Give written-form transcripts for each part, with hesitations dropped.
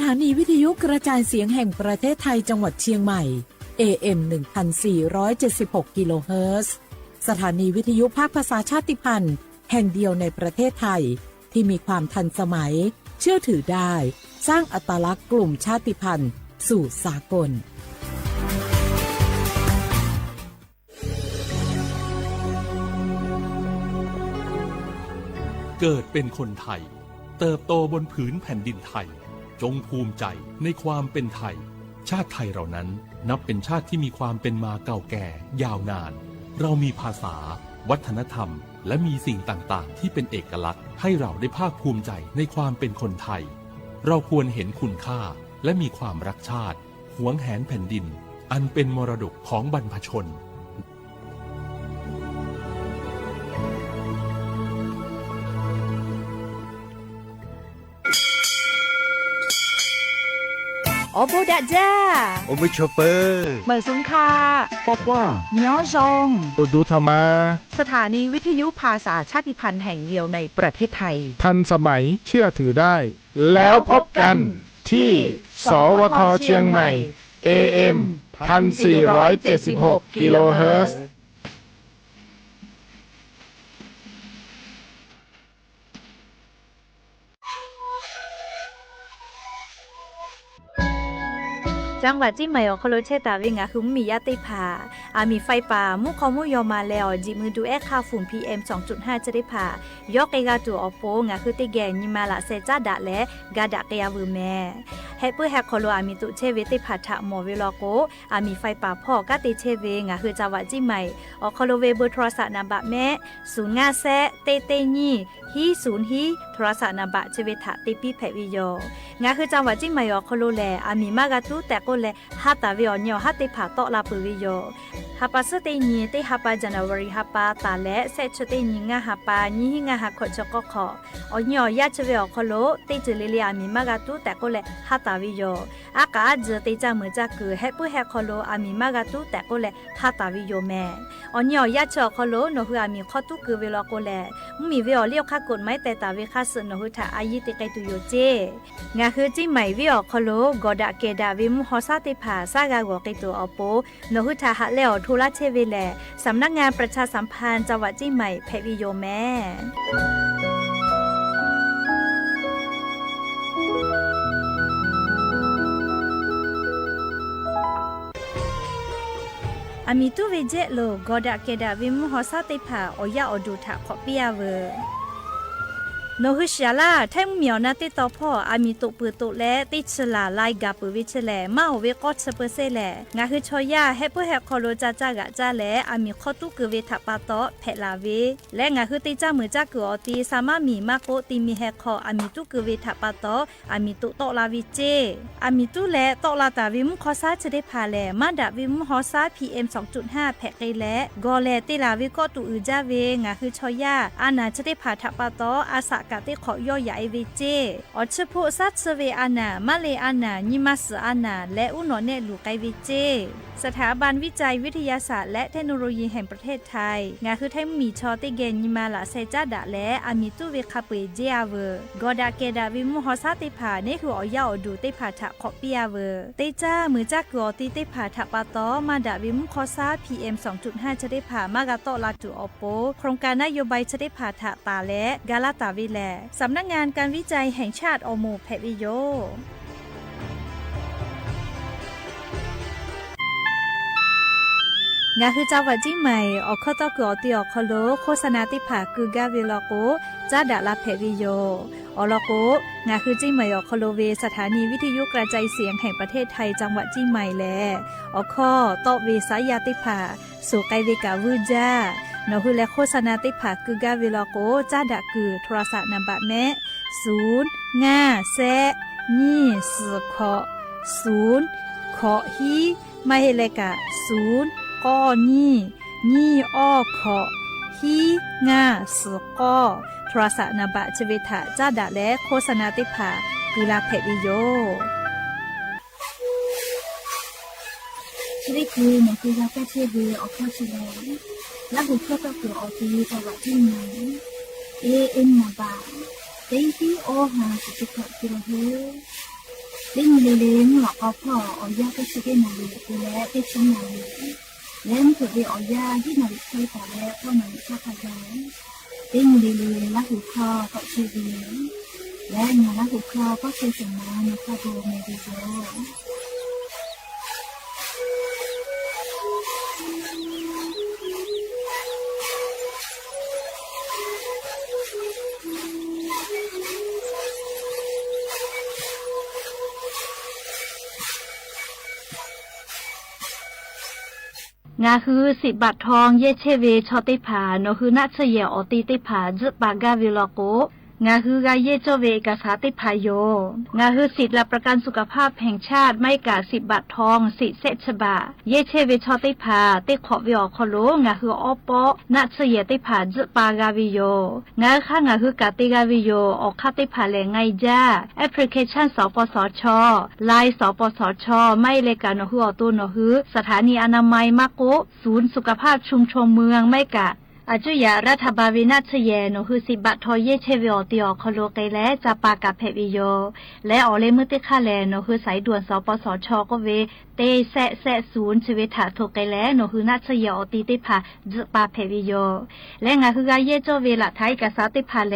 ถานีวิทยุกระจายเสียงแห่งประเทศไทยจังหวัดเชียงใหม่ AM 1476 กิโลเฮิรตซ์สถานีวิทยุภาคภาษาชาติพันธุ์แห่งเดียวในประเทศไทยที่มีความทันสมัยเชื่อถือได้สร้างอัตลักษณ์กลุ่มชาติพันธุ์สู่สากลเกิดเป็นคนไทยเติบโตบนผืนแผ่นดินไทยจงภูมิใจในความเป็นไทยชาติไทยเรานั้นนับเป็นชาติที่มีความเป็นมาเก่าแก่ยาวนานเรามีภาษาวัฒนธรรมและมีสิ่งต่างๆที่เป็นเอกลักษณ์ให้เราได้ภาคภูมิใจในความเป็นคนไทยเราควรเห็นคุณค่าและมีความรักชาติหวงแหนแผ่นดินอันเป็นมรดกของบรรพชนโอโบดะจ้าโอมิชเปอร์เหมือนสุนคาปอกว่าเหนียวซงดูธรรมาสถานีวิทยุภาษาชาติพันธุ์แห่งเดียวในประเทศไทยทันสมัยเชื่อถือได้แล้วพบกันที่สวทเชียงใหม่ AM 1476 กิโลเฮิรตซ์จังหวัดจีนใหม่ออกคโลเชตาวิงาคือมียาติผามีไฟป่ามุขมุยอมาแล้วจิมือดูค่าฝุ่น PM 2.5 จะได้ผ่ายกเอกาตัวอโปงาคือติแกนิมาละเซจ้าดะและกาดะกยาวูแม่เฮเปแฮคโลมีตุเชเวติผาทะหมอเวลโกมีไฟป่าพ่อกาติเชเวงาคือจังหวัดจีนใหม่ออกคโลเวเบอร์โทรศัพท์นามบะแม่05แซเตเตนี่ฮี0ฮีโทรศัพท์นามบะเชเวทะติปีแผวิโยงาคือจังหวัดจีนใหม่ออกคโลแลมีมากาตุแต่ก็และฮัตตาวิออนยอฮัตติผาโตลาปุวิโยฮัปปะสเตนีเตฮัปปะจันวารีฮัปปะตาและเซชเตนีงาฮัปปะญิหิงาฮักขจกขออนยอยาชเวอคโลเตจเลลีอามีมากาตุแต่ก็และฮัตตาวิโยอากาจเตจามือจักคือเฮปุเฮคโลอามีมากาตุแต่ก็และฮัตตาวิโยแม่อนยอยาชคโลโนฮือามีขอตุคือเวลาก็และมีเวอเลียวคักกฎหมายแต่ตาเวคัสโนฮืทาอายิเตไกตุโยเจงาคือจิใหม่เวอคโลกอดะเกดาวิมุฮอซาติผาซากากอกิโตอโปโนหุทาหะเลอทุลาเชเวแลสำนักงานประชาสัมพันธ์จังหวัดจีนใหม่แพวิโยแม่มีตุเวเจโลกอดะเกดาวิมุฮอซาติผาโอยาอดูทะขอปิยาเวโนฮึชยาลาแท่งเหมียวนาติตอพ่อมีตุปือตุและติชลาไลกาปือวิชแลมาโอเวกอดเปอร์เซแลงาฮึชอยาเฮปุเฮคอโลจาจากะจาและมีข้อตุกือเวทัปาโตแพลาเวและงาฮึติจามือจักกืออตีสามารถมีมาโกติมีเฮคอมีตุกือเวทัปาโตมีตุโตลาวิเจมีตุและโตลาตาวิมุคอซาจะได้พาแลมาดาวิมุฮอซา PM 2.5 แพกและกอแลติลาวิกอตุอือจาเวงาฮึชอยาอานาจะได้พาทัปาโตอาสกะติขอย่อยาไอเวเจอชโพซัตเซเวอานามาเลอานานิมัสอานาและอุโนเนลูไกเวเจสถาบันวิจัยวิทยาศาสตร์และเทคโนโลยีแห่งประเทศไทยงาคือไทยมีชอติเกนิมาละเซจาดะและมีตุเวคาเปเจอาเวกอดาเกดาวิมุฮอซาติผาเนคืออยาอดูติผาทะขอปิยาเวเตจ้ามือจักกอติติผาทะปาตอมาดาวิมุคอซา PM 2.5 จะได้ผามากาโตลาตุอโปโครงการนโยบายจะได้ผาทะตาและกาลาตาวิแลสำนักงานการวิจัยแห่งชาติอโมแพวิโยงาคือจังหวัดจีนใหม่ออกข้อต่อเกือตีออกคโลโฆษณาติผาคือกาเวลโกจ้าดาลาแพวิโยอลโกงาคือจีนใหม่ออกคโลเวสถานีวิทยุกระจายเสียงแห่งประเทศไทยจังหวัดจีนใหม่แลออกข้อต่อเวสายาติผาสู่ไกเวกาวูจ้านอฮือและโฆษณาติผาคือกาเวลโกจ้าดาคือโทรศัพท์นามบะแม่0 5 แซนี่4ขอ0ขอฮีไม่เลกะ0ก้อนี่อ้อขอฮีง่า4ก้อโทรศัพท์นามบะเจเวทะจ้าดาและโฆษณาติผาคือลาเพวิโยชีวิตคือมันคือยาแก้เชื้อเบื่อออกข้อเชื้อและหุบเข้ากับตัวออกทีจังหวัดที่ไหนAM มาบ่าเต็มที่โอหาสุดๆกิโลเฮิรตซ์ Đến lì lì ngọ có phò ở gia cái sự cái này thì lẽ cái chuyện này lên thuộc về ở gia cái này xây cả lẽ có này cho cả giáo đến lì lì lá hủ kho có chơi gì lẽ nhà lá hủ kho có chơi gì mà nó kho đồ này đi rồiงาคือ10 บาททองเยเชเวชอติผาโนคือนาเชเยอติติผาจึปากาวิลโกงาคือกาเยโจเวกาสาติพายโยงาคือสิทธิและประกันสุขภาพแห่งชาติไม่กา10 บาททองสิเซชบาเยเชเวชอติผาติขอวิอคโลงาคืออปอนาเชเยติผาจึปากาวิโยงาค่ะงาคือกาติกาวิโยออกคาติผาแลไงจ้าแอปพลิเคชันสปสชไลน์สปสชไม่เลกาโนคืออตุโนคือสถานีอนามัยมาโกศูนย์สุขภาพชุมชนเมืองไม่กะอาจุยารัฐบาลวินาศเยโนคือ10 บาททอเยเชวิอติอคโลเกและจะปากาเพวิโยและออเลมุติคาแลโนคือสายด่วนสปสชก็เวเตแซศูนย์ชีวิตถาโทเกและโนคือนาชเยอติติพาจะปาเพวิโยและงาคือกาเยโจเวละไทยกาสาติพาแล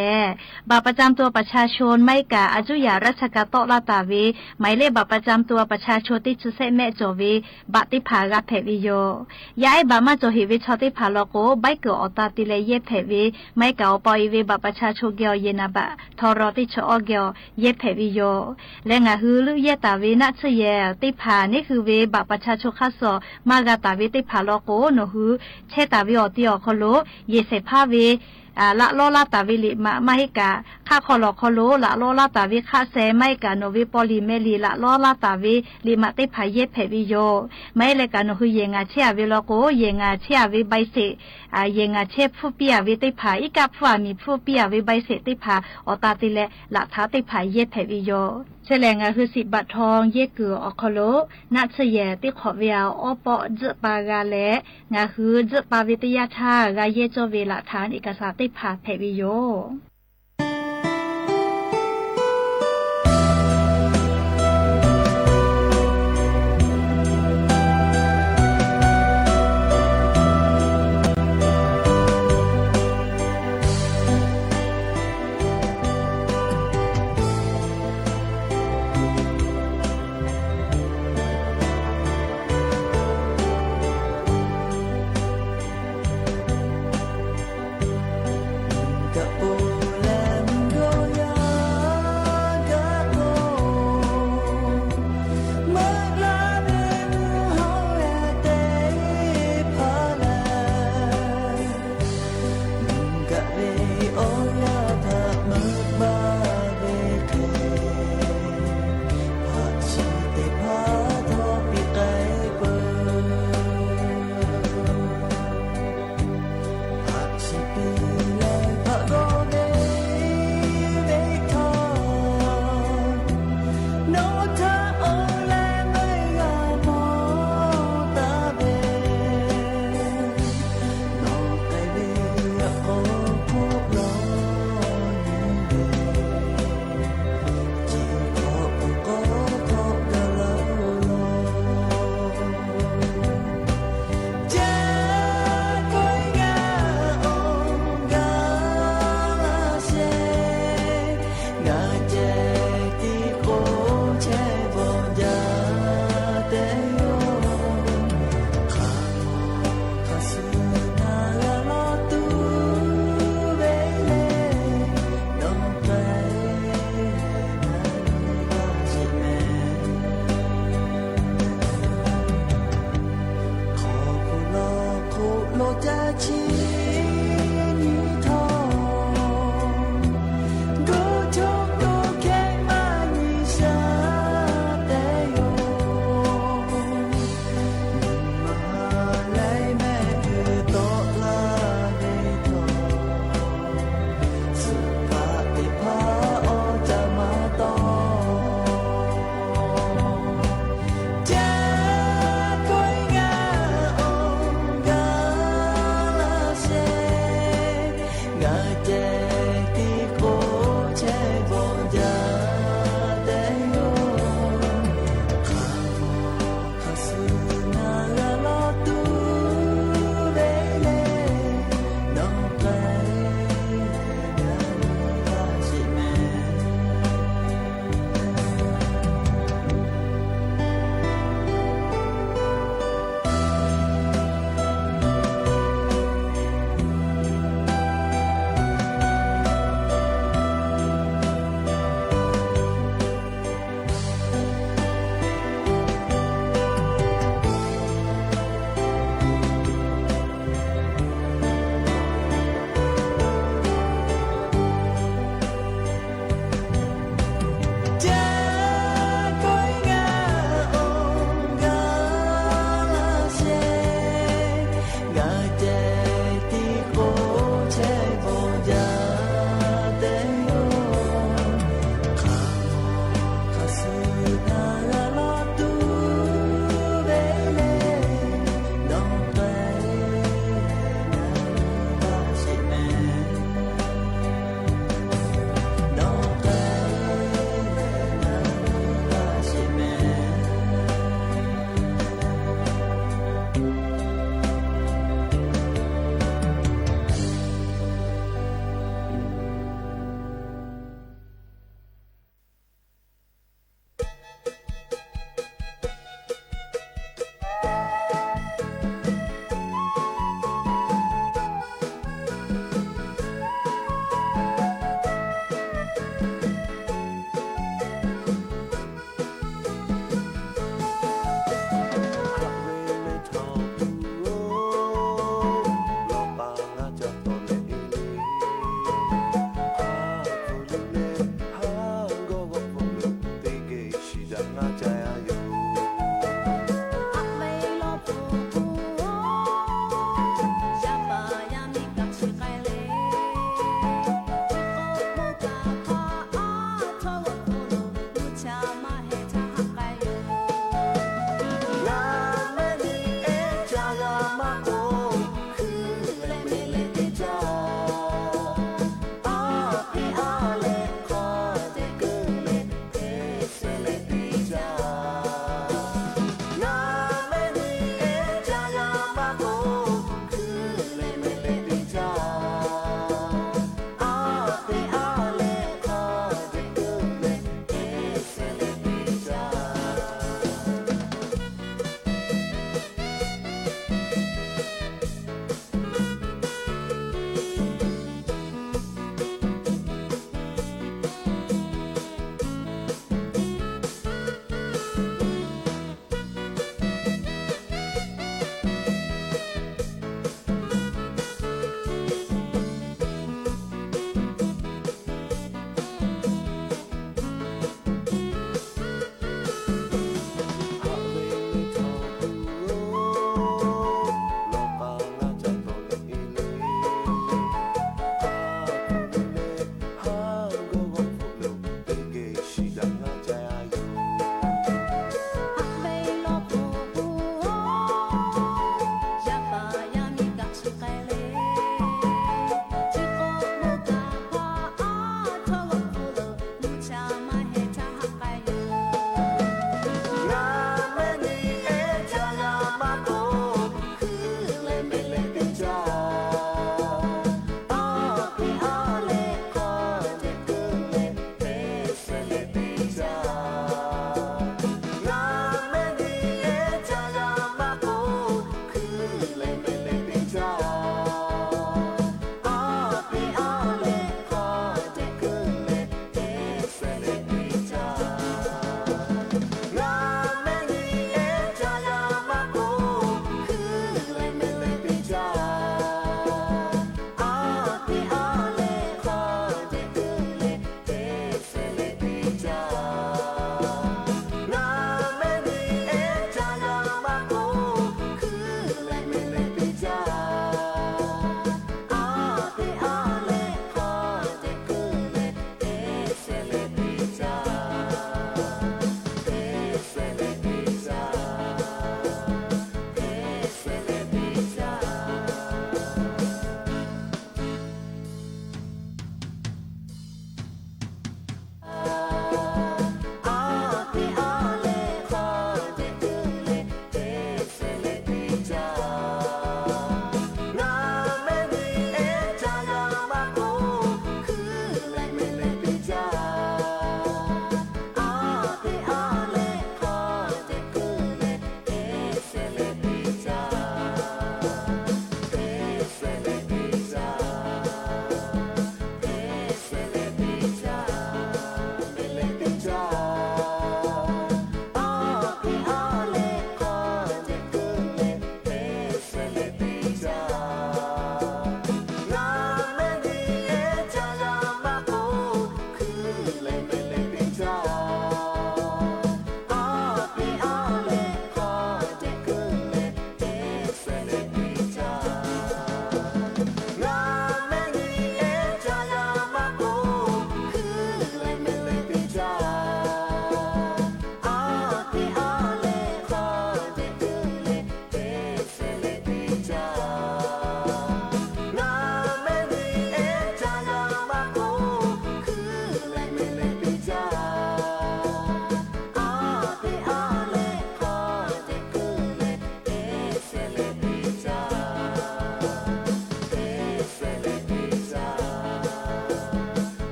บัตรประจำตัวประชาชนไม่กาอาจุยาราชกาโตลาตาเวหมายเลขบัตรประจำตัวประชาชนที่จุเซแม่โจเวบัตติพากาเพวิโยยายบามาโจเฮวิชอติพาโลโกใบเกอตาติเลเยเพวิไม่เก่าปอยเวบัประชาชนเกียวเยนาบะทอรอติชอเกียวเยเพวิโยและงาฮือลุเยตาเวนัชเยติพานี่คือเวบัประชาชนข้าสอมากาตาเวติพาโลโกโนฮือเชตาเวอติอคโลเยเสพาเวละโลลาตาวิลิมาให้กาค่าคอลอคโลละโลลาตาวิค่าแซไม่กาโนวิปอลิเมลีละโลลาตาวิลิมาติพายเยเพวิโยไม่เลยกาโนคือเยงาเชียวิโลโกเยงาเชียวิใบเสเยงาเชผู้เปียวิติพาอีกาผู้มีผู้เปียวิใบเสติพาอตาติเลละท้าติพายเยเพวิโยเฉลงาคือ10 บาททองเยเกืออคโลนัชเยติขอเวียวอปอจปากาเลงาคือจปาวิทยาธากาเยโจเวละฐานเอกสารติพาเพวิโย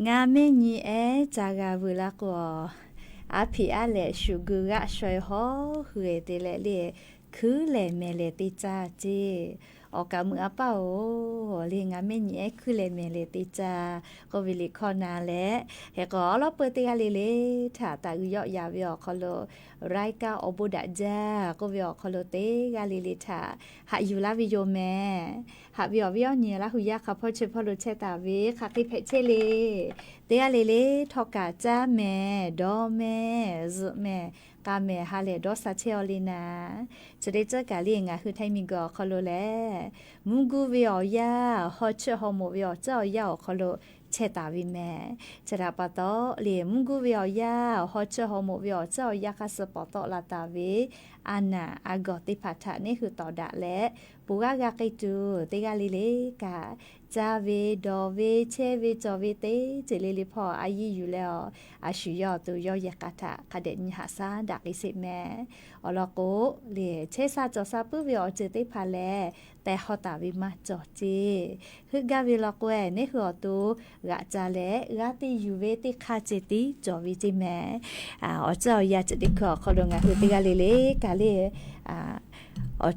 งาเมญีเอจากาบุละกัวอาพีอาเลชูกูกะชอยฮอหือเตเลเลคือเลเมเลติจาเจออกกะมืออาเป้าเลียงาเมญีเอคือเลเมเลติจาก็วิลิคอนาและเฮก็ลอเปติกาเลถ้าตาอุยอยาวิอคอโลไรกาอบุดะจาก็วิอคอโลเตกาเลถ้าหาอยู่ลาวิโยแมหาวิอเนียละหุยาคาพ่อเชพ่อโลเชตาเวคาคิเพเชเลเตกาเลทอกาจ้าแม่ดอแม่ซุแม่กาแม่ฮาเลดอซาเชอลีนาจะได้เจอกาเลียงคือไทมิงก็คอโลแลมุงกูวิอยาฮอเชฮอโมวิอเจ้ายาคอโลเชตาวิแม่จะรับปะโตเลียมุงกูวิอยาฮอเชฮอโมวิอเจ้ายาคาสปอโตลาตาเวอานาอากอติพัทะนี่คือต่อดะและปูกากากิจูเตกาลิเลกาจาเวดอเวเชเวจอเวเตเจเลลิพออายีอยู่แล้วอาชุยอตัวยอยากาทะคาเดนิหาซาดักอิสิแม่อลอโกเลเชซาจอซาปุวิอเจติพาแลแต่ฮอตาวิมาจอเจฮึกาวิลอกเวนี่คืออตูกะจาเลกาติยูเวติคาเจติจอวิจิแม่อเจ้ายาจะดิขอขอดงาคือติกาเลเลกาเล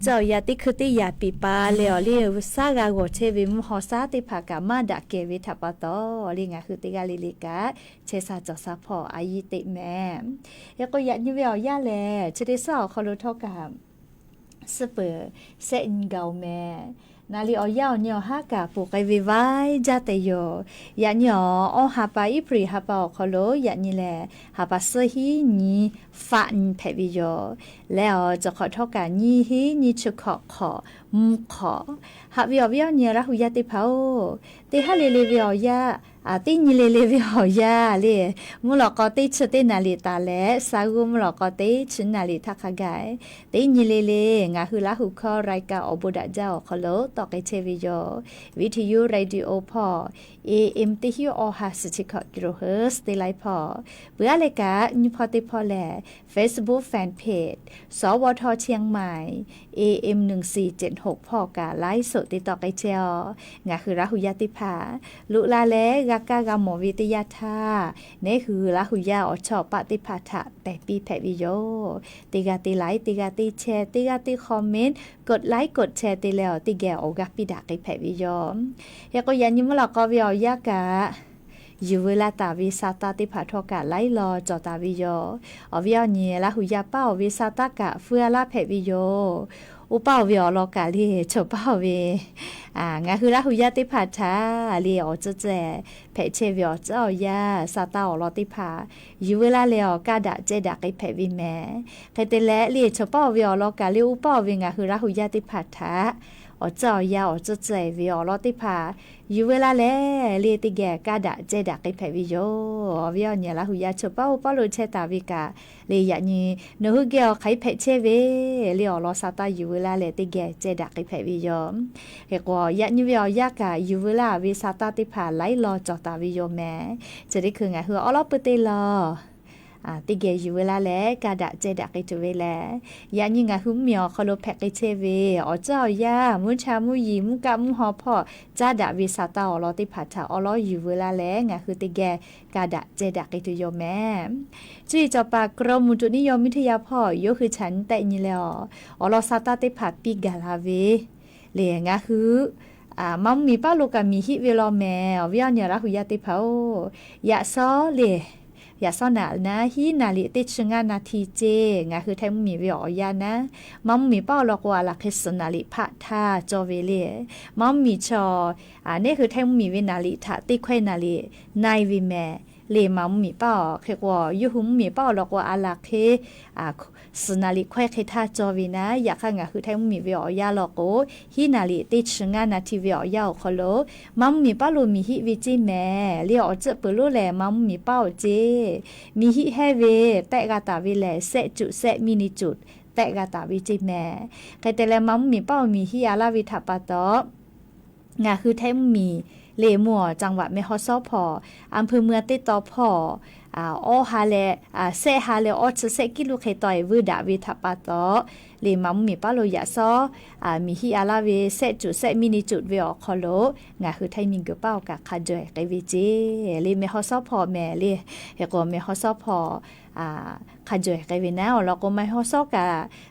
เจ้ายาติคือติยาปีปาเลอเลวซากาโกเชวิมฮอซาติภากามาดะเกวิทัปะโตลิงาคือติกาลิลิกาเชซาจอซาพออายิติแม่ยาก็ยะนิเวอยาแลเชดิซอคอโลทอกาสเปอเซนเกาแม่นาลีอยาวเนียวฮากาปูไกวิไวจาเตโยยะเนียวอฮาปาอิปริฮาปาคอโลยะนี่แลฮาปาเซฮีนีฟะนเพวิโยแล้วจะขอทอกานีฮีนีชุขอขอมุขอฮาวิอวิอเนียระหุยาติเผาติฮาเลเลวิอยาตินีเลเลวิอยาเลมุลอกอติชตินาลิตาเลซากุมุลอกอติชินาลิทักกายตินีเลเลงาหุลาหุคอไรกาอบุดะเจ้าคอโลตอกเชวิโยวิทยุเรดิโอพอAM ติฮิโอฮาสติคกิโลเฮิรตซ์ติไลพอเบื่อเลกานิพอติพอแล Facebook Fanpage สวทเชียงใหม่ AM 1476พอกาไลฟ์สดติดต่อไกเจียวงาคือราหุยาติภาลุลาเลกากากาหมอวิทยาธานี่คือราหุยาอชอปฏิภาทะแต่ปีแผวิโยติกาติไลค์ติกาติแชร์ติกาติคอมเมนต์กดไลค์กดแชร์ติแล้วติแกโอกาปิดาไกแผวิโยยาก็ยันยิมลอกอวิอยากาอยู่เวลาตาวิสาตาติผาทอกะไล่รอจอตาวิโยอวิอเนียละหุยาเป้าวิสาตากะเฟือลาแผวิโยอุเป้าวิอลอกะลีจบเป้าเวงาคือละหุยาติผาชาลีอจะแจแผเชวิอเจ้ายาสาตาอลอติผาอยู่เวลาเลอกาดะเจดะไกแผวิแม่ใครเตและลีจบเป้าวิอลอกะลีอุเป้าวิงาคือละหุยาติผาชาเจ้ายาจะแจวิอลอติผาอยู่เวลาเลติแกกาดะเจดะไกแผวิโยวิอเนียละหุยาจบเป้าเป้าโลเชตาวิกาเลยะนีนหุเกอไคแผเชเวลีอลอสาตาอยู่เวลาเลติแกเจดะไกแผวิโยเฮกอยะนิวิอยากาอยู่เวลาวิสาตาติผาไลรอจอตาวิโยแม่จะได้คือไงคืออลอปเตลอติเกอยู่เวลาแลกาดะเจดะกิจเวแลยานิงาหุมเมียวคอโลแพกเชเวเจ้ายามุชามุยีมุกะมุฮอพ่อจาดะวิสาตาอลอติผาทาอลออยู่เวลาแลงาคือติแกกาดะเจดะกิจโยแม่จุยจอปากรมมุตุนิยมวิทยาพ่อโยคือฉันแต่นี่แล้วอลอซาตาติผาปิกาลาเวเลงาคือมัมมีป้าลูกามีฮิเวลอแม่วิญญาณหุยาติเผายะซอเลอย่าซ่อนนะฮีนาลิติชงานาทีเจงาคือแทมมีวิอยานะมัมมีเป้าลอกว่าลักเฮสนาลิพะทาจอเวเลมัมมีชอนี่คือแทมมีวินาลิทะติไขนาลินายวิแม่เลมัมมีเป้าเขกว่ายุหุมมีเป้าลอกว่าอาลักเฮสนาลิไขเขทาจอวินะอยากข้างคือแทมมีวิอยาลอกโอฮีนาลิติชงานาทีวิอยาคอโลมัมมีเป้าโลมีฮิวิจิแม่เลียอจะเปโลแลมัมมีเป้าเจมีฮิเฮเวแต่กาตาวิแลเซจุเซมินิจุดแต่กาตาวิจิแม่ใครแต่ละมัมมีเป้ามีฮิอาลาวิทัปปะตองาคือแทมมีเลมัวจังหวัดแม่ฮอซอพออำเภอเมืองติดต่อพออฮาเลเซฮาเลอจะเซกิโลเคตอยวืดาวิทัปปะตอ လေမမီပါလို့ရစောမီဟီအလာဝေဆက်จุดဆက်မီနီจุดဝေော်ခလို့ငါခုထိုင်မင်ကပောက်ကခါကြွယ်ကေဝီဂျေလေမေဟောဆောဖော်မဲလေဟေကောမေဟောဆောဖော်ခါကြွယ်ကေဝီနာလောကမေဟောဆောက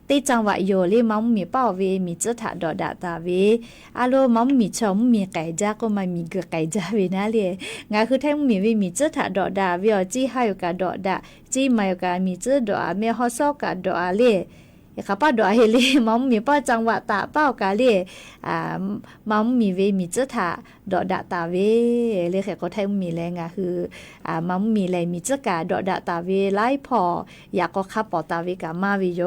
တေးကြောင့်ဝအယောလေမမီပေါ့ဝေမီစထဒေါ်ဒတာဝေအလိုမမီချောမီကဲကြကိုမမီကကဲကြဝေနာလေငါခုထိုင်မီဝေမီစထဒေါ်ဒါဝေော်ជីဟာယကဒေါ်ဒါជីမယကမီစဒေါ်မေဟောဆောကဒေါ်လေข้าป้าดอเฮลีมัมมีป้าจังหวะตาเป้ากาเลมัมมีเวมีเจถาดอดาตาเวเลยแค่ก็ไทยมีแรงคือมัมมีแรงมีเจกาดอดาตาเวไล่พออยากก็ขับปอตาเวกามาวิโย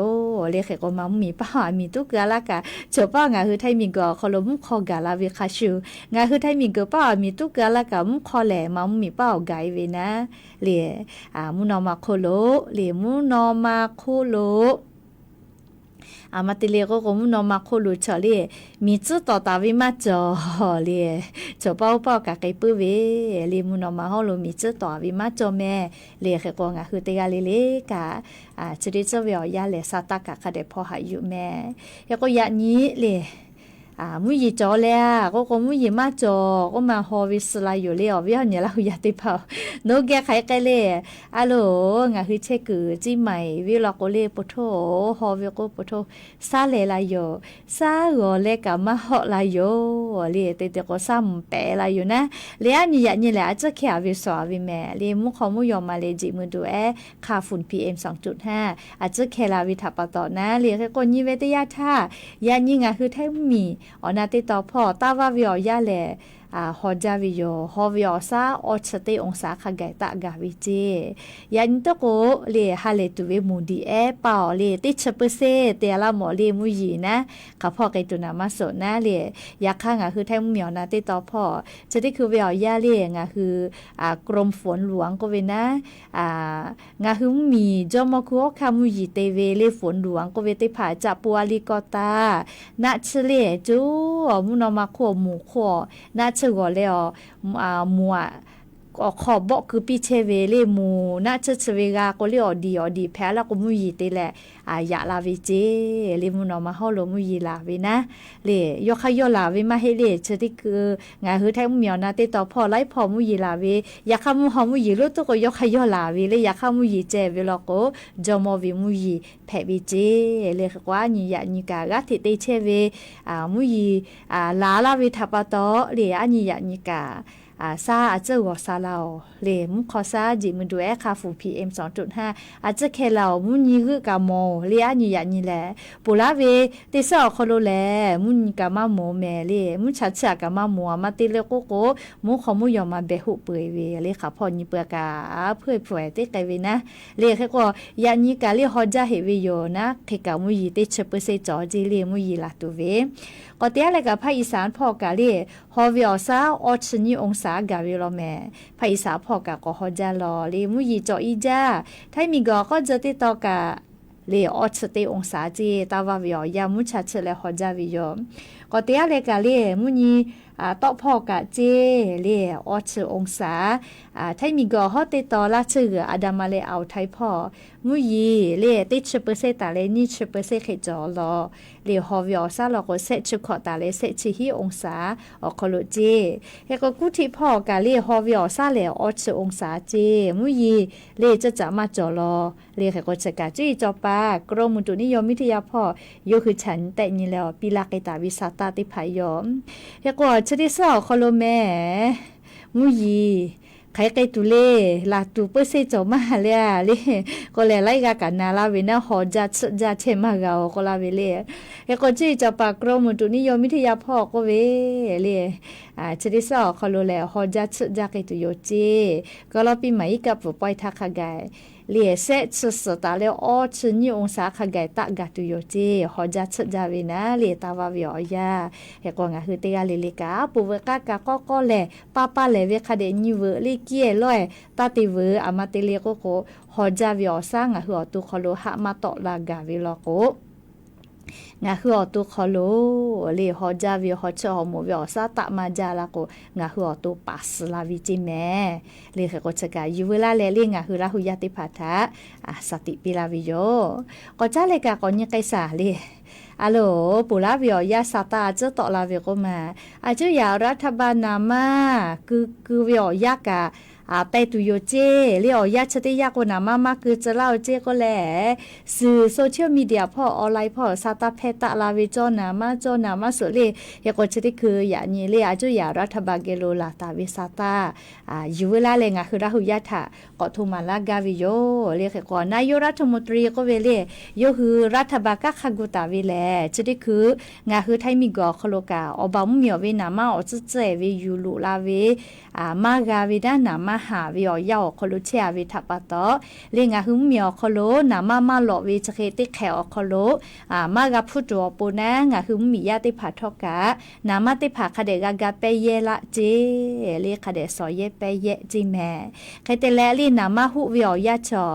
เลยแค่ก็มัมมีป้ามีตุกาละกะเจ้าป้างาคือไทยมีก็ขลมคอกาลาเวคาชูงาคือไทยมีก็ป้ามีตุกาละกะมุคอแหลมัมมีป้าไกเวนะเลยมุนอมาโคโลเลยมุนอมาโคโลมาติเลก็คงนอมาโคลูชอเลมีจุดต่อตาวิมาจอเลจอเป้าๆกะไกปื้อเวเลมุนอมาฮอโลมีจุดต่อวิมาจอแม่เลเคกงะคือเตกาเลกะจะได้จะเวียวยาเลซาตากะคาเดพอหาอยู่แม่แล้วก็ยะนี้เลมุยจอแล้วก็มุยมาจอก็มาฮอวิสลาอยู่เลยวิหารเนี่ยเราอยากติดเผาโนแกใครกันเลยฮัลโหลงาคือเช็คจีใหม่วิลาโกเล่ปโทฮอวิโกปโทซาเลลายโยซาโกเล่กับมาฮอลายโยเลยแต่ก็ซ้ำแปะลายอยู่นะเลยอันนี้อย่างนี้แหละจะแค่วิสวาวิแม่เลยมุขมุยอมมาเลยจิมือดูค่าฝุ่น PM 2.5อาจจะแค่ลาวิทับปะต่อนะเลยแค่คนยี่เวทยาท่าอย่างนี้งาคือแท้มีนาติต่อพ่อตาวาวิอยาแลฮอจาวิโยฮอวิอซาออชเตองศาขะไกตะกาวิเจยันตะโกเลฮาเลตุเวมูดีเป่าเลติชเปเซเตละหมอเลมุยีนะกะพ่อไกตุนามาโสนะเลยาข้างคือแท้เหมียวนาติต่อพ่อจะได้คือวิอยาเลงะคือกรมฝนหลวงก็เวนะงะคือมีจอมคุคามุยีเตเวเลฝนหลวงก็เวติผาจะปัวลิกอตานะเชเลจูมุนอมาโคหมู่โคนะเชื่อแล้วมัวขอบอกคือปีเชเวเลมูน่าจะเชเวกาก็เรียกดีแพ้แล้วก็มุยตีแหละอยากลาวิเจเลมูนอมาฮอลมุยลาวินะเลยยกขยลาวิมาให้เลยเชติคืองาคือแท้เหมียวนะติต่อพอไล่พอมุยลาวิอยากข้ามุหอมุยรู้ตัวก็ยกขยลาวิเลยอยากข้ามุยเจเวลก็จอมวิมุยแผ่วิเจเลยกว่านี่อยากนี่กากติเตเชเวมุยลาวิทับต่อเลยอันนี้อยากนี่กาซาอาจจะว่าซาเราเลมุขอซาจิมือดูค่าฝุ่น PM 2.5อาจจะแค่เรามุนยีคือกะโมเลียนี่อย่างนี้แหละปุระเวติสอคโลแลมุนกะมาโมแม่เลมุนชัดๆกะมามัวมาติเลโกโกมุขอมุยอมมาเบหุเปยเวเลค่ะพอนี่เปกาเพื่อป่วยติไกเวนะเลแค่ก็อย่างนี้กะเลฮอจาเฮเวโยนะเขกะมุยติเชเปเซจอจิเลมุยลาตุเวก็เตียอะไรกับภาคอีสานพอกะเลฮอวิอซาออชนี่องศากะเวลอแม่ภาคอีสานพอกะก็ฮอจาลอเลมุยจออีจ้าถ้ามีก็จะติดต่อกะเลออชเตองศาจีตาวาวิอยามุชาเชเลฮอจาวิโยก็เตียอะไรกะเลมุนีต่อพอกะเจเลออชองศาถ้ามีก็ฮอติต่อละชื่ออดามาเลเอาไทยพอมุยีเลติชเปเซตาเลนี่ชเปเซเขจอลอเลฮอวิอซาลอก็เซชขอตาเลเซชิฮิองศาอคโลเจเฮก็กุทิพอกะเลฮอวิอซาเลออชองศาเจมุยีเลจะมาจอลอเลเฮก็จะกะจีจอปากรมอุตุนิยมวิทยาพอโยคือฉันแต่นี่แล้วปีลาไกตาวิสาตาติภายอมเฮก็ชดิซอคโลแม่มุยีใครไกตุเล่ลาตูเปเซจอมาเลยก็เลยไล่กันนาลาเวนะฮอจะเชมาเกาก็ลาเวเล่เฮก็จีจะปากรมอุตุนิยมวิทยาพ่อก็เวเล่ชดิซอคโลแลฮอจะไกตุโยเจก็ลาปีใหม่กับปอยทักขกายเลียเซชสตาเลออชนี่องศาขกายตะกะตุโยเจฮอจะจาเวนะเลียตาวาวิอยาเฮก็งะคือเตกาเลกาปูเวกากะก็แลป้าเลเวคาเดนิเวลิเกียลอยตาติเวอามาเตเลโกโกฮอจะวิอซังอะหือตุคโลหะมาตอลากาเวลโก งาคืออตัวคอโลเลยฮอจาวิฮอชอโมวิอซาตะมาจาละโกงาคืออตัวปัสลาวิจิแม่เลยก็จะกาอยู่เวลาเลงาคือราหุยาติพัทะสติปิลาวิโยก็จะเลยกาก็เนี่ยไกสาเลยอะโหลปุระวิอยาซาตาจะต่อลาวิโกมาอาจจะอยารัฐบาลนามาคือวิอยากาไปตุโยเจเรียอยาชติยากนามาคือจะเล่าเจก็แลสื่อโซเชียลมีเดียพ่อออนไลน์พ่อซาตาเพตะลาวิจอนามาสุเลยากชติคืออย่างนี้เลยอาจจะอยารัฐบาลเกโลลาตาวิซาตาอยู่เวลาเลยงะคือราหุยาถะก็ทุมาลากาวิโยเรียกก่อนนายรัฐมนตรีก็เวเลโยคือรัฐบาลก็ขักุตาวิแลชติคืองะคือไทยมีกอคโลกาอบามุเมียวเวนามาอจะเจวิยูลุลาเวมากาวิดานามาหาวิอยาวคโลเชียวิทัปตอเลงะหึมเมียวคโลนามาหลอวิจะเคติแขวคโลมากาพุตวปูนะงะหึมมียาติผาทอกะนามาติผาคเดกากาเปเยละเจเลคเดสอเยเปเยจิแม่ใครแต่แลลีนามาหุวิอยาชอ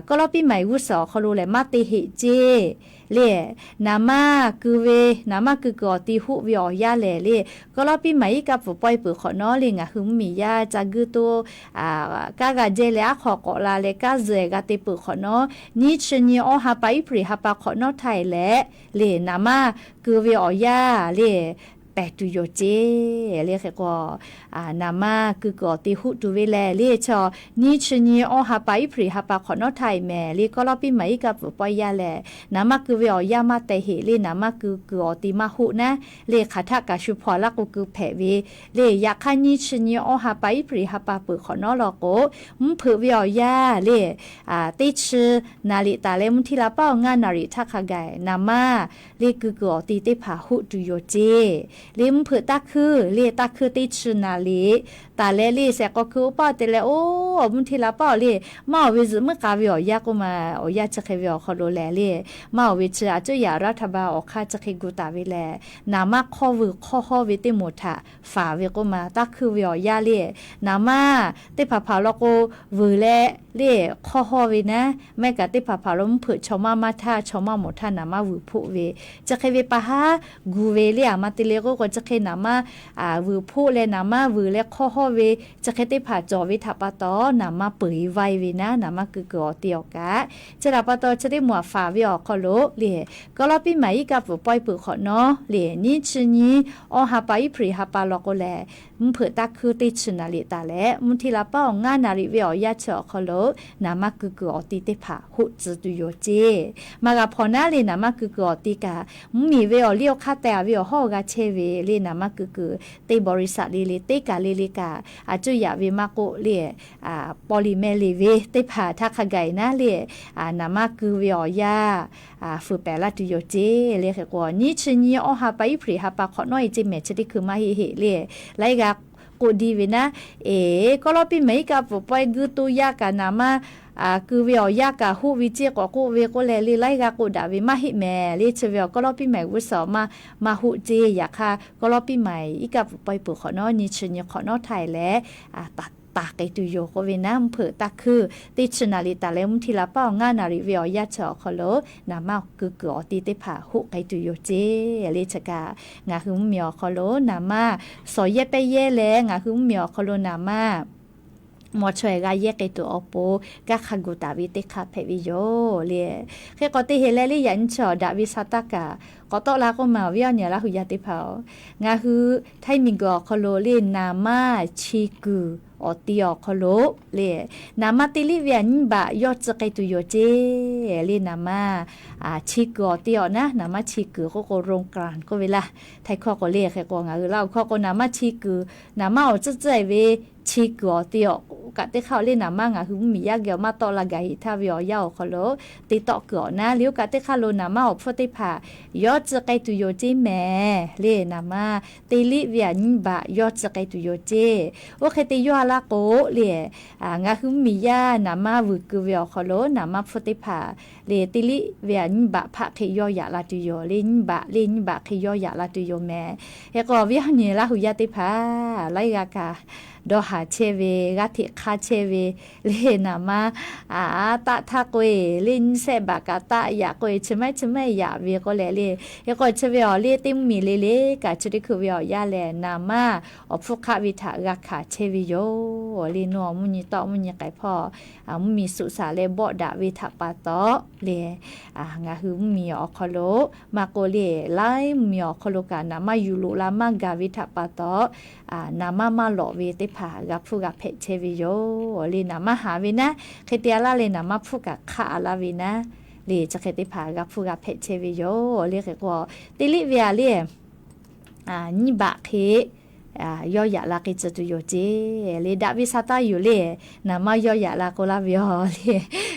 ก็รอปีใหม่วุสอคโลแลมาติหิเจเลนามาคือเวนามาคือกอติหุวิอยาเลก็รอปีใหม่กับปอยปือขอนอเลงะหึมมียาจากือตัวกากาเจเลขอกอลาเลกาเซกาติปือขอนอนิชนีอหาไปปริหาปาขอนอไทยเลนามาคือวิอยาเลแปตุโยเจเรียกก็นามาคือกอติหุตุเวแลเรียชอนิชนีอหาไปปริหาปาขอนอไทยแม่เรียก็รอปีใหม่กับปอยาแลนามาคือเวยามาแต่เหเรียนามาคือกอติมาหุนะเรียคาทากาชุพอลักคือแผเวเรียยาคันนิชนีอหาไปปริหาปาปือขอนอลอโกเผือเวยาเรียติชนาลิตาเลมุทิลาเป้างานนาริทักขะไกนามาเรียคือกอติเตผาหุตุโยเจลิมผือตาคือเรียตาคือติชนาลีตาเลลีเสก็คือป้าแต่ละโอ้มุทีละป้าลีมาวิจเมื่อกาวิอยากมาอยากจะเควิอคอโลแลลีมาวิจอาจจะอยารัฐบาลออกค่าจะเคกุตาวิแลนามาข้อวิข้อวิติหมดะฝ่าวิก็มาตาคือวิอยาลีนามาติผาผาลก็วิแลลีข้อวินะแม่กะติผาผาลมผือชอมาท่าชอมาหมดท่านามาวิผู้วิจะเควิปะฮะกูเวลีอามาติเลก็จะเคนามาวิผู้เลนามาวิเลข้อเวจะเคติผาจอวิทัปตอนามาเปยไววินะนามาคือกอเตียวกะจะรับปตอจะได้หมัวฝ่าวิออกคอโลเลก็รอปีใหม่กับปอยปือขอเนาะเลนี่ชนีอหาไปปริหาปาลอกแลมุเผือตาคือติชนาลิตาแลมุทีละป้องานนาริวิอยาเฉอคอโลนามาคือกอติเตผาหุจตุโยเจมากะพอนาเลนามาคือกอติกามีเวอเลียวคาแต่วิอฮอกาเชเวเลนามาคือเตบริษัทเลเตกาเลกาอาจุยาวิมาโกเลียปอลิเมลีเวเตผาทักขไกนะเลียนามาคือวิอยาฝือแปลาตุโยเจเลียกว่านิชนีอหาไปปริหาปาขอน้อยจิเมชดิคือมาเฮเลียไลกากูดีวินะก็รอปีไม่กับปอยกุตุยากานามาคือวิอยากาฮูวิเจกว่ากูเวก็แลลีไลกากูดาวิมาหิแม่ลีเชวิอก็รอปีใหม่วุสอมาฮูเจอยากค่ะก็รอปีใหม่อีกับปอยปุขอนอนิชนีขอนอไทยและตัดตาไกตุโยก็เวนะเผือตาคือติชนาลิตาเลมุทิลาป้องานนาริวิอยาเฉอคอโลนามาคือกอติเตผาหุไกตุโยเจเลชกางาหึมเมียวคอโลนามาสอเยเปเยแลงาหึมเมียวคอโลนามาหมอช่วยกายแยกตัวอโปกะขักุตาวิเตคาเพวิโยเลแค่ก็ติเฮเลลิยันชอดาวิสตากาก็ตอลาก็มาวิญญาณละหุยาติเผางาคือไทมิงกอคโลเลนามาชิกุอติอคโลเลนามาติลิเวียนบะยอดจะไกตุโยเจเลนามาชิกุอติอนะนามาชิกุก็โรงกลางก็เวลาไทยข้อก็เลแค่ก็งาคือเราข้อก็นามาชิกุนามาจะใจเวชิกุอติอกะติเขาเล่นนามังคือมียากเกี่ยวมาตอละไกถ้าวิอยาคโลติตอเกอนะเลี้ยวกะติเขาโลนามาพอติผายอดจะไกตุโยเจแม่เลนามาติลิเวียนบะยอดจะไกตุโยเจโอเคติยอละโกเลงาคือมียานามาวุกวิอคโลนามาพอติผาเลติลิเวียนบะพะเคยอยาลาตุโยลินบะเคยอยาลาตุโยแม่เฮก็วิหนี่ละหุยาติผาไลกากา ดอหาเชเวกัติคาเชเวเลนามาตะทะกเวลินเซบากาตะยะกเวชะไม่ยะเวก็แลเลยก็เชเวอเลติมมีเลกะจุดิคือเวยาแลนามาอพุควิทะกะขาเชวิโยลีนัวมุญตอมุญไก่พ่อมุมีสุสาเลบ่ดะวิทะปาตอเลงาหือมีอคโลมาโกเลไลมีอคโลกานามายูลุลามากาวิทะปาตอนามาหลอเวติผากะพุกะเพเชวิโยลีนามาหาวินะเคเตียลาเลนามาพุกะขาลาวินะเลจะเคติผากะพุกะเพเชวิโยเลเกกว่าติลิเวียเลนี่บะเคย่อยะลากิจตุโยเจเลดาวิสาตาอยู่เลนามายอยะลาโกลาวิโอเล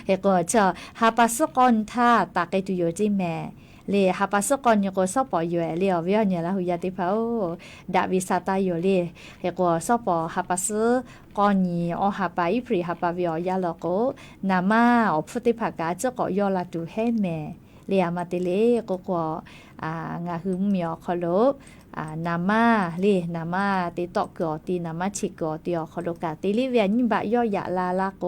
เฮก็จะฮาปัสกอนทาตากิตุโยจิแม่เลฮาปัสกอนยก็สปออยู่เลอวิโอเนี่ยละหุยาติพาโอดาวิสาตาอยู่เลเฮก็สปอฮาปัสกอนนีอฮาปาอิพริฮาปาวิโอยาลโกนามาอพุติภากาจะก็ยอลาตุให้แม่เลอามาติเลก็งาหืมมีอคโลนามาลีนามาติตอกกอตีนามาชิกอติอคโลกาติลิเวียนบะย่อยะลาลาโก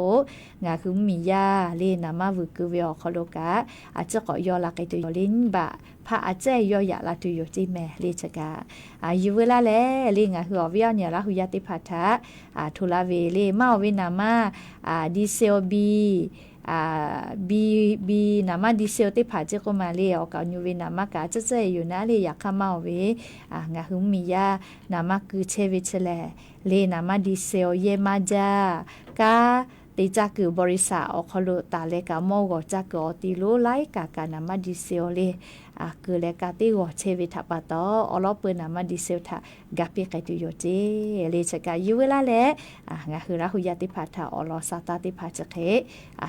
งาคือมียาลีนามาวุกุเวียคโลกาอาจจะก็ยอลาไกตุยลินบะพระอาจจะย่อยะลาตุยจิแม่ลีชกาอยู่เวลาแลลีงาคือเวียเนี่ยละหุยติพัทธะทุลาเวลีมาเวนามาดิเซลบีนามาดิเซลติผาเจก็มาเลยออกเอาอยู่เวนามากาจะอยู่นะเลยอยากข้ามาเวงาหุมียานามาคือเชวิชแลเลนามาดิเซลเยมาจากาติจักบริษัทอคโลตาเลกาโมกจักติโลไลกานามาดิเซลเลคือเลกาติโกเชวิทัปตออลอเปนามาดิเซลทากาปิไกตุโยเจเลชกาอยู่เวลาแลงาคือราหุยติพัทธะอลอซาตาติพัชเค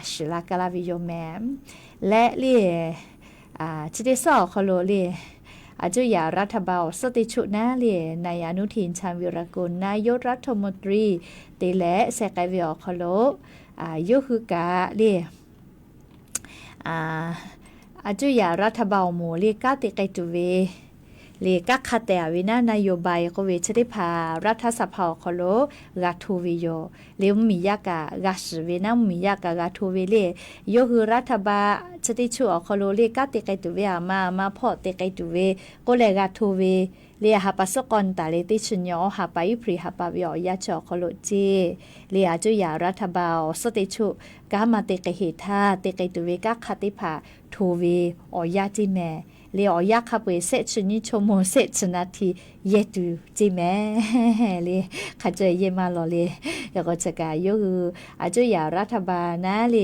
ชิลากาลาวิโยแมมและเลชิเดซอคโลเลอาจุยารัฐบาลสติชุนาเลนายอนุทินชาญวิรกุลนายกรัฐมนตรีเตและเซกายวิอคโลยุคือกาเลอาจุยารัฐบาลหมู่เลกาติไกตุเวเลกัคเตอวินานโยบายก็เวชได้พารัฐสภาคโลกาทูวิโยเลมมียากากาสเวนะมียากากาทูเวเลโยคือรัฐบาลชติชัวคโลเลกาติไกตุเวมาพอติไกตุเวก็เลกาทูเวเลหาปัสกอนตาเลติชุญญอหาไปพริหาปาวิอยาจอคโลเจเลอาจุยารัฐบาลสติชุกามาติไกเหธาติไกตุเวกาคติภาทูเวอยาจิแมเลออยากขับไปเสชนิชโมเสชนาทีเยตูจิแม่เลขจเยมาลอเลแล้วก็จะกายยูอาจุยารัฐบาลนะเล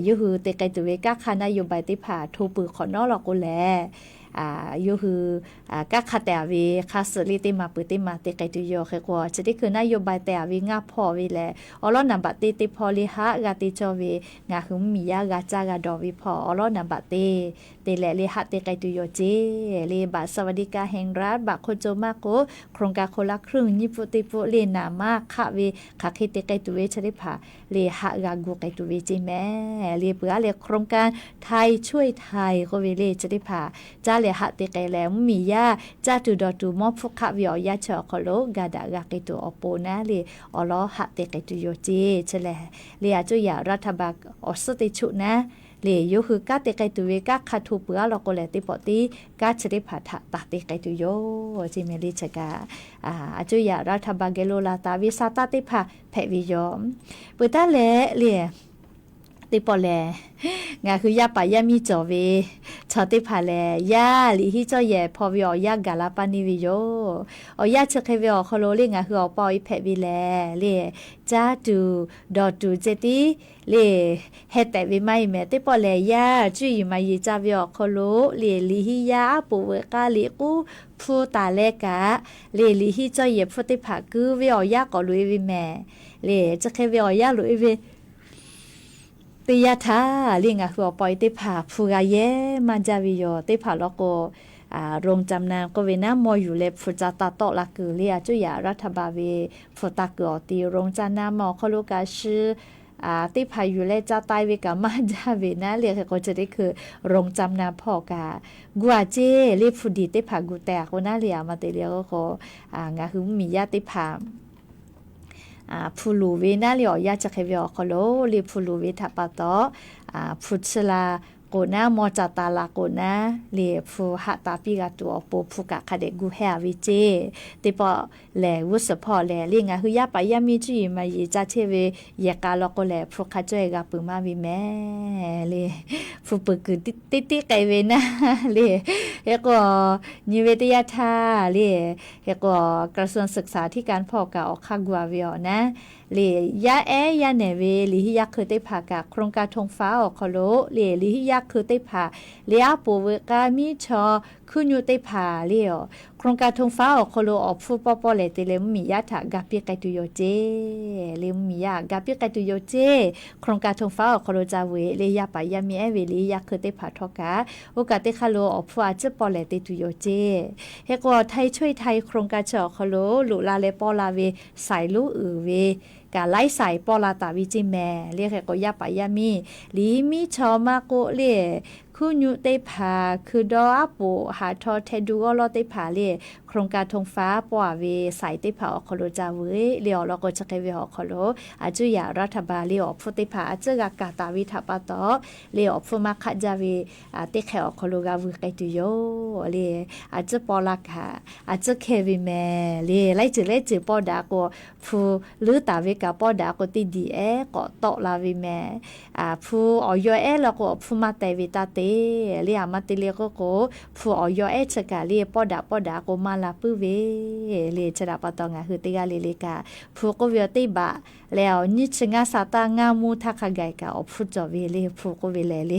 ยูเตไกตุเวกาคานายโยบายติภาทูปือขอนอลอกุแลยูคือกะคาแต่วีคาสลิติมาปุติมาเตไกตุโยเขกว่าจะได้คือนโยบายแต่วีงาพอวีแลอลอนับติติพอลิหะกาติจอวีงาคือมียากาจากาดอวีพออลอนับเตแลลิหะเตไกตุโยเจเลบาสวัสดิการแห่งรัฐบาโคโจมาโกโครงการคนละครึ่งญี่ปุ่นติปุเลนามาคะวีคะคิเตไกตุเวชริพาเลหะกากูไกตุเวจิแม่เลเปือเลโครงการไทยช่วยไทยก็เวเลชริพาจาเลหะเตไกแล้วมียาจาตุดอตุมอฟุคะวิอยาชอคโลกาดากากิตุอโปนะเลอลอหะเตไกตุโยเจชะแลเลอาจุยารัฐบาลอสติชุนะเลยูคือกาเตไกตุเวกาคาทูเปือลโกเลติปอติกาชริภาทะตาเตไกตุโยจิเมลิชกาอาจุยารัฐบาลเกโลลาตาวิสาตติภาแพวิโยปุตาเลติปอแลงาคือยาปายามีจอเวชอติพาแลยาลิฮิจอเยพอวิอยากาลาปานิวิโยอยาเชเควิอคโลเลงาคืออปอยแพวิแลเลจาตูดอตูเจติเลเฮแต่วิไมเมติปอแลยาจุยมายิจาวิอคโลเลลิฮิยาปุเวกาลิกูพูตาเลกาเลลิฮิจอเยพุติภาคือวิอยากอลุยวิแมเลเชเควิอยาลุยวิติยาทาลิงาหัวปอยติผาฟูกาเยมาจาวิโยติผาลโกโรงจำนำก็เวนะมออยู่เลฟุจาตาโตละกือเลียจุยารัฐบาลเวฟุตากอตีโรงจำนำมอคโลกาชื่อติผาอยู่เลจ้าใต้เวกามาจาเวนะเรียกก็จะได้คือโรงจำนำพ่อกากัวเจลิฟุดีติผากูแตกวันน่าเรียมาเตเลียก็งาคือมีญาติผา ผู้ลูเวน่าเลียอยากจะเคยวิอคโลลีผู้ลูเวทับปะตอผู้ชลาโกนามอจัตตาลาโกนาเลียผู้หะตาปิกาตัวปูผู้กะคาเดกูแฮวิเจติปอแลวุสพอแลลิงาฮือยาปายามีจุยมายีจาเทเวยกาลโกแลผู้คาจอยกาปึมาวิแม่เลผู้ปึกติไกเวนะเลเฮก็นิเวศยาธาเลเฮก็กระทรวงศึกษาที่การพ่อกะออกคากวาวิอนะလေရအဲရနေပဲလီဟိယခတိဖာကခရုံကထုံဖာခလိုလေလီဟိယခတိဖာလေအပဝကမီချောခုညုတိဖာလေယောခရုံကထုံဖာခလိုအဖူပပလေတေလေမီယထာဂပိကတူယောကျေလေမီယဂပိကတူယောကျေခရုံကထုံဖာခလိုဇာဝေလေယပါယမီအဲဝေလေယခတိဖာထောကဥကတိခလိုအဖူအချပလေတေတူယောကျေဟေကောไทยช่วยไทยโครงการเจาะขโลลุลาเลปอลาเวใส่ลูอือเวกาไล่ใส่ปอลาตาวิจิแม่เรียกก็ยาปายามีลีมีชอมาโกเล่คูญูเตผาคือดออาปูหาทอเทดูก็ลอเตผาเล่โครงการธงฟ้าปอเวใส่เตผาอคโลจาเวเลียวเราก็จะเคยเวอคโลอาจุยารัฐบาลเลียวพุเตผาอาจกากาตาวิทัปตอเลียวพุมาขจาเวเตแขอคโลกาเวไกตุโยเลีอาจปอลากาอาจเควิแม่เลีไล่จืปอดาโกผู้ลือตาเวกาปอดาโกติดีเอก็ตอลาวิแม่ผู้ออยเอแล้วก็ผู้มาเตวิตาเตเลียมาติเลก็ผู้ออยเอชกาเลียปอดาโกมาลาปื้อเวเลียชดาปตองาคือติกาเลกาผู้ก็เวติบะแล้วนิชงาสาตางามูทักขไกกาอผู้จอเวเลผู้ก็เวเล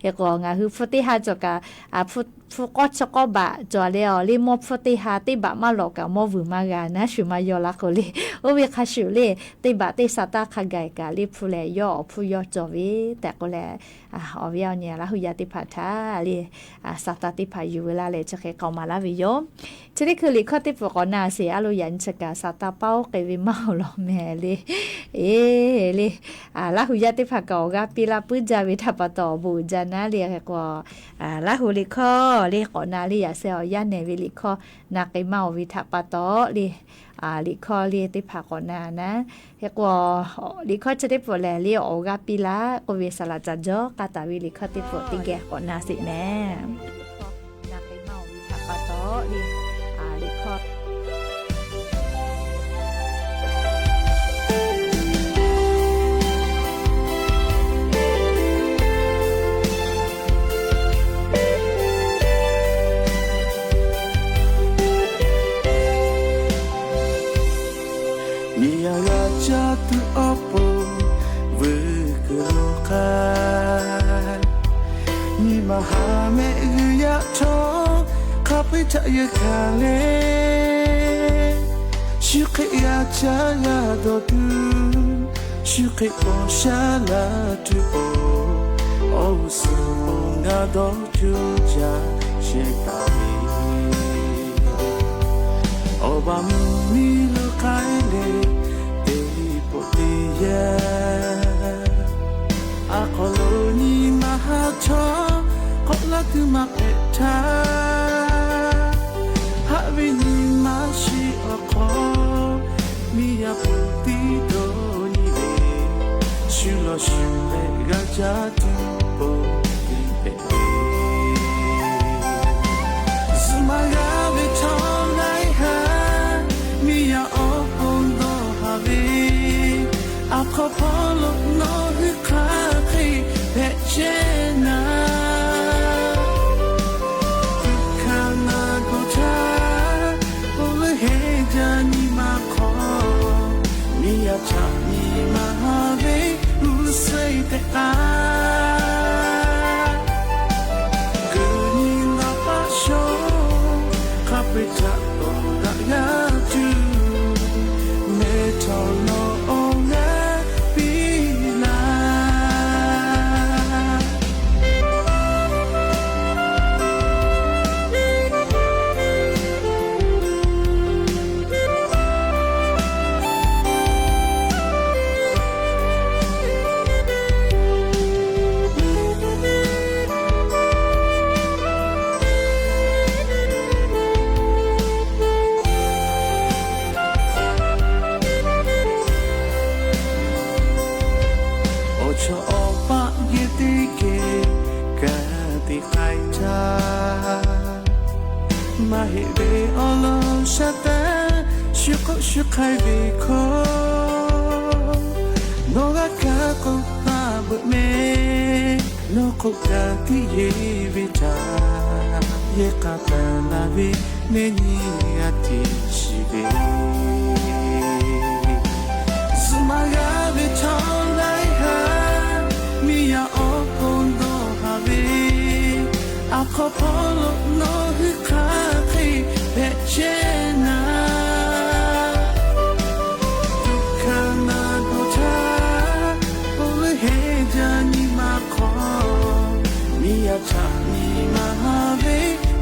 เอกงาคือผู้ติหาจกาผู้ก็ชก็บะจอแล้วลิมผู้ติหาติบะมาหลอกามอวืมากานะชุมายอลาโกเลโอเวคาชุเลติบะติสาตาขไกกาลิผู้แลยอผู้ยอจอเวแต่ก็แลอวิยเนี่ยละหุยาติพัทธาลีสาตติพายุเวลาเลยจะเคยเข้ามาละวิโยจะได้คือลิข้อติปกรณาเสียอารยันชกาสาตาเป้าเกวิมาหลอแม่เลยเลยละหุยาติพักกาปีลาปุจาวิทัปตอบูจานะเรียกกว่าละหุลิข้อเรียกนาลียาเซลยันเนวิลิข้อนักเมาวิทัปตอลีลิข้อเรียติภากนานะเรียกว่าลิข้อจะได้ปวดแลเรียออกาปีละกเวสลาจัจกาตาวิลิข้อติปวดติแกกนาสิแน่นักเมาวิทัปตอลีลิข้อJatuh apa berkelukan Ni maha me'ya to Kapai tak ya kale Syukai ya jaya dodu Syukai po shala tu o O seponga dodu ja syekami Oba milu kaile Akoloni mahacho Kotla tu maketa Habini mashi oko Miya puti doni de Shulo shule gajatu po Tipe Sumaga vitong nai ha Miya opon do have Apropos no hukaki pechena Kana gota Ole heja ni mako Miya cha ni mahave Usai te 黑白哦喽沙丹雪口雪开背口诺个卡口那不美诺口卡提耶比查耶卡达那比内尼亚提西贝斯玛雅比长来哈米亚哦空多哈比阿可波罗诺黑卡黑白切那Chani mahave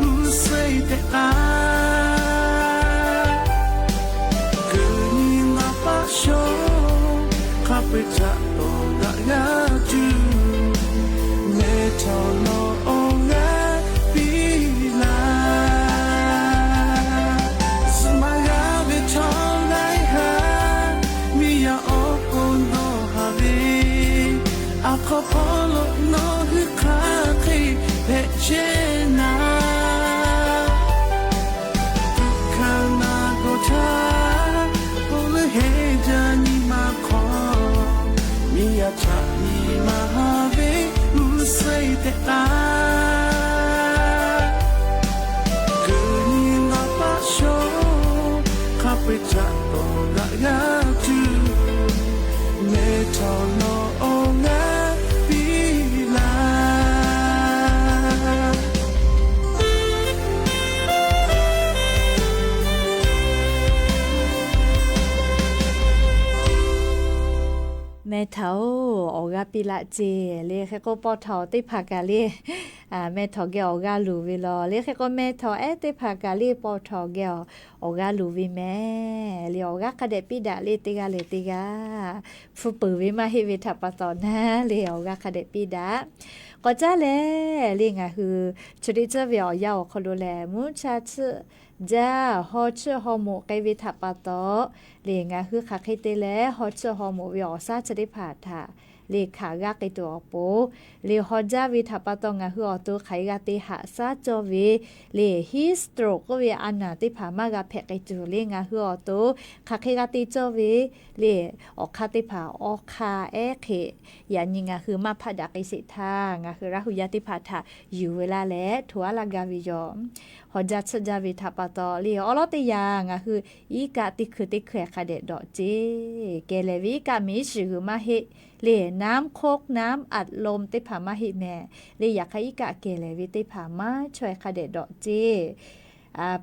usai te a kuni ngapa sho kapita to da ya ju me tono onga pila smaga be chonai ha miya okono have akopolo no Chena Kana gota Ole heja ni makho Miya chani mahave Usai te a Kuni ngapa sho Kapita to la ya tu Me tono ongaแม่เฒ่าออกาปิละเจเลแค่ก็ปอเฒ่าติภากาเลแม่เฒ่าแกออกาลูวิลอเลแค่ก็แม่เฒ่าติภากาเลปอเฒ่าแกออกาลูวิแม่เลออกากะเดปิดาเลติกาเลติกาฟุปือวิมาเฮวิทัปปะตอนนะเลออกากะเดปิดาก็จ้าแลเลงะคือชุดิเจเวียาวคอดูแลมุชาชจ้าฮอชื่อฮอหมูไกวิทัปปะตอเลงะคือคักให้เตแลฮอชื่อฮอหมูวิอซาจะได้ผ่าทาเลขากะไกตัวอโปเลฮอจาวิทัปปะตองะคืออตัวไขกะติหะซาจอวิเลฮิสโตรก็วิอันนาติผามากะแพกไกจูเลงะคืออตัวคักให้กะติจอวิเลออกคาติผาออกคาเอเคยานิงะคือมาพะดะไกสิทางะคือราหุยะติผาทาอยู่เวลาแลทัวลากาวิยอมฮอจัดสจาวิทัปปะตอลีออลอติยางะคืออีกะติคือติแขคาเดดอเจเกเลวิกะมิชือมาเฮเลน้ำโคกน้ำอัดลมติผามาหิแม่เลอยากให้อีกะเกเลวิติผามาช่วยคาเดดอเจ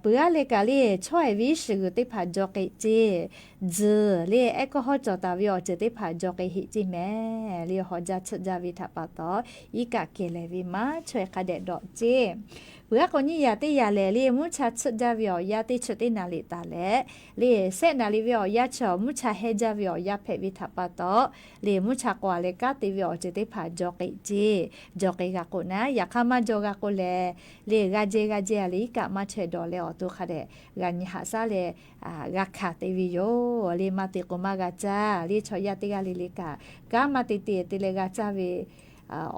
เปื้อเลกะเลช่วยวิชือติผาจอกเจเจเลแอลกอฮอล์จอตาวิอเจติผาจอกหิจิแม่เลฮอจัดสจาวิทัปปะตออีกะเกเลวิมาช่วยคาเดดอเจเพื่อคนนี้อยากได้ยาเลลีมุชาชุดจาวิอยาติชุดที่นาลิตาเลลีเสนาลิวิอยาชอมุชาเฮจาวิอยาเพวิทัปปะโตลีมุชากว่าเลกาติวิอจะได้ผ่าจอกจีจอกกะโกนะอยากข้ามาจอกะโกเลลีกาเจลีกะมาเชดอเลอตุคาเดกันยาซาเลกะขาติวิโยลีมาติโกมากะจาลีชอยาติกาลิกากามาติติเลกาจาวิ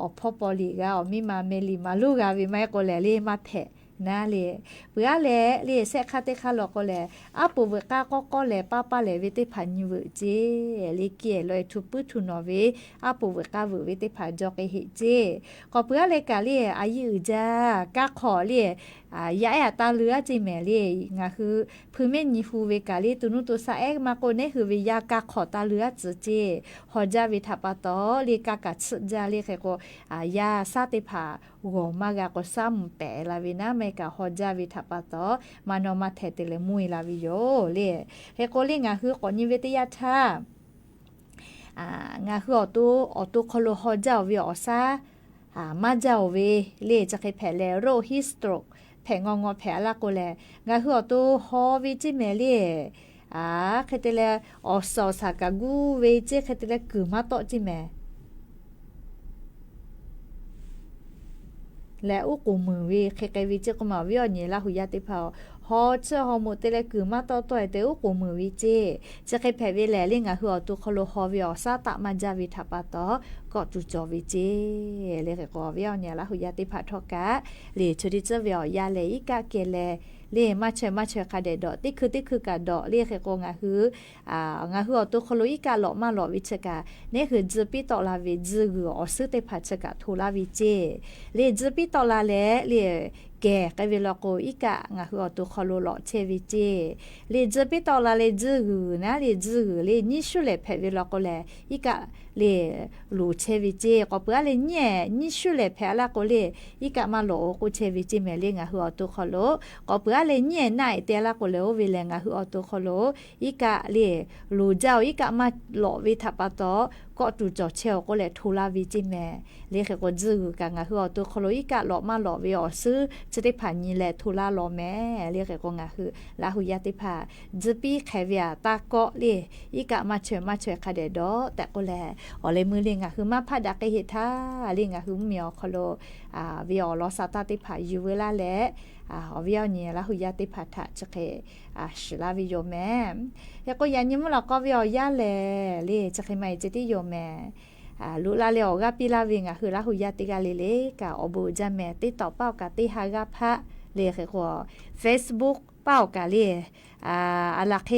อพอปอลีกามีมาเมลีมาลูกาวิไม่ก็เลยมาเถนะเลยเพื่อเลยเสกคาเตคาลก็เลยปูเวก้าก็เลยป้าเลยวิธีพันยูเจลิเกเลยทุบปุถุนอวิปูเวก้าวิธีพันจอกเฮเจก็เพื่อเลยกาเลยอายุจ้ากาขอเลยยาตาเลือจิแม่เลยงาคือพื้นเมนิฟูเวกาเลยตุนุตุสาเอกมาโกเนคือวิยากาขอตาเลือจเจฮอจาวิทัปปะโตเลยกากะชจาเลยก็ยาซาติผาโกมากะก็ซ้ำแปลาวินะเมกะฮอจาวิทัปปะโตมานอมาเทเตเลมุยลาวิโยเลยเฮโกลิงาคือก่อนนิเวตยาชางาคืออตุคโลฮอจาวิอซามาเจ้าเวเลจะเคยแผลแลโรฮิสโตรแผงงอแผลละโกแลงาคืออตุฮอวิจิเมเลเคเตเลอสอสากากูเวเจเคเตเลกุมาโตจิเมและอุกุมือวิเควิเจก็มาวิอนี่ละหุยาติพาวฮอเชฮอมุเตเลกุมาโตตัวเตอุกุมือวิเจจะเคยแผลวิแลลิงาคืออตุคโลฮอวิอซาตะมาจาวิทัปปะโตก็จุจอวิเจเลก็วิอนี่ละหุยาติพาทอกะเลชุดิเจวิอยาเลอีกะเกเล เลมาเชคาเดดอติคือกาดอเรียกโกงาฮืองาฮือตัวโคโลอีกาหลอมาหลอวิชกาเนี่ยคือจืปิตอลาเวจืออซื้อเตพัชกาทูลาวิเจเลจืปิตอลาเลเลแกก็เวลาโกอีกะงาฮือตัวโคโลหลอเชวิเจเลจืปิตอลาเลจือนะเลจือเลนิชุเลเพเวลาโกเลอีกะเลลูเชวิเจก็เปื่อเลเนี่ยนิชุเลเพละโกเลอีกะมาหลอโกเชวิเจเมเลงาฮือตัวโคโลก็เปื่อเลเนี่ยไหนเตละโกเลเวลงาฮือตัวโคโลอีกะเลลูเจ้าอีกะมาหลอวิทัปตอก็ตูจอเชลก็เลยทูลาวิจิเมเลขก็จื้อกันงาฮือตัวโคโลอีกะหลอมาหลอวิอซื้อจะได้ผ่านนี่แหละทูลาหลอแม่เลขก็งาฮือลาหุยาติพาจืปีแคเวียตาเกาะเลอีกะมาเชคาเดดอแต่ก็แลอเลยมือเลงาฮือมาพาดักเฮทาเลงาฮือเมียวโคโลวิอลอซาตาติพาอยู่เวลาแลวิอเนี่ยลาหุยาติพาทะจะเคชลาวิโยแม่แล้วก็ยันยิมเราก็วิอยาแลเลจะเคไม่จะที่โยแม่ลูลาเลออกาปิลาวิงคือลาหุยาติกาเลกาอบูจาแม่ติต่อเป้ากาติฮากาพะเลคือว่า Facebook เป้ากาเลอะลักเค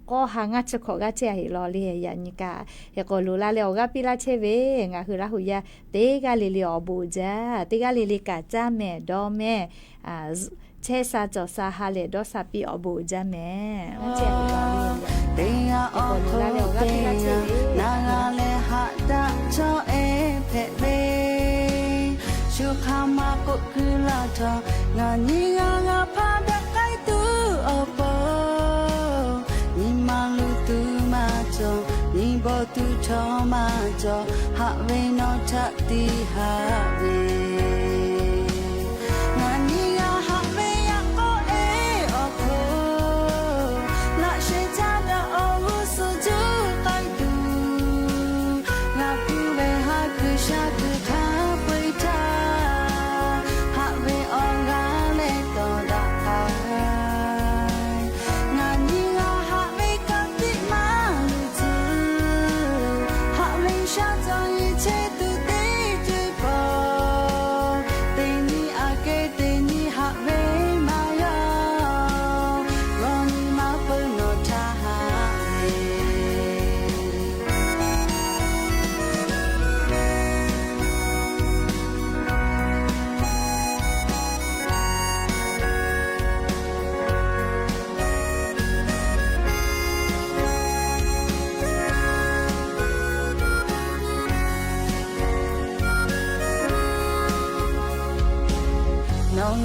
ก็หางาจะขอกาเจหิลอเลยันนิกาเฮก็ลูลาเลออกาปิลาเชเวงคือลาหุยาติกาเลอบูจาติกาเลกาจาแม่ดอแม่เชซาจอซาฮาเลดอซาปีอบูจาแม่มาเจหิลอเลเตียออกโคเตียนางาเลหัดดะโชเอเพเบชูคามากุคือลาทองานีงาพาดักไกตูอปอนิมาลุตูมาจอนิบอตูทอมาจอหะเวนอทัตติหะเว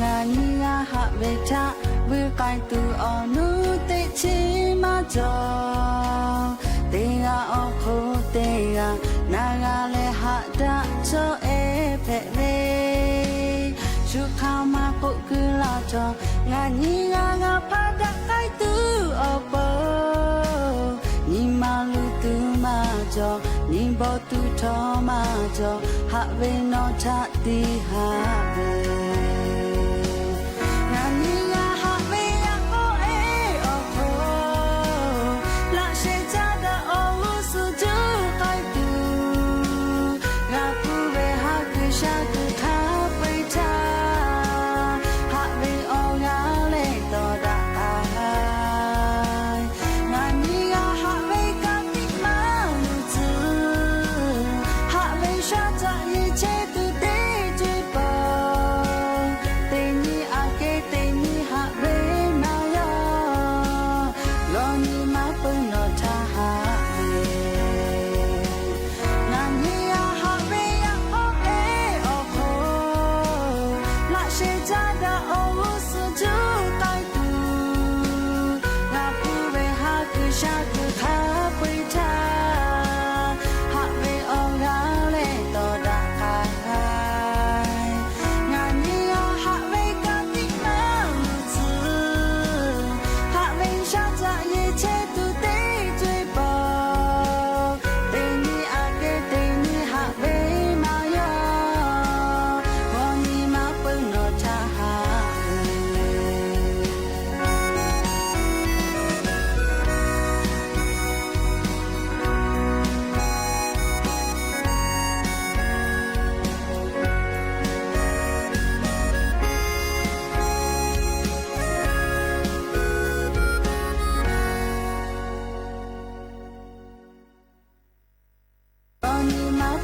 งานีงาหะเวทะวิไกตูอนุติชิมาจอเตียอโคเตียนางาเลหะดะโชเอเพเวชูคามาปุกุลาจองานีงาพาดักไกตูอปอนิมาลุตูมาจอนิบอตูทอมาจอหะเวนอทัตติหะเว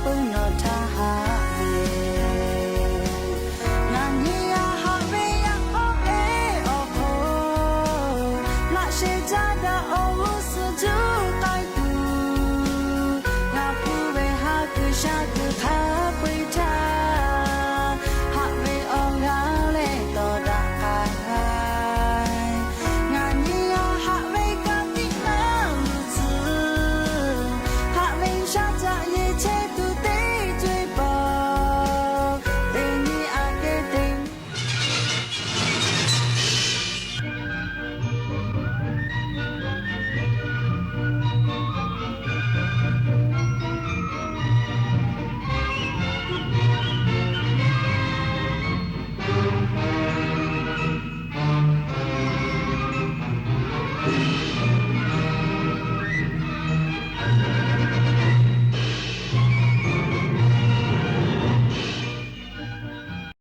ปังง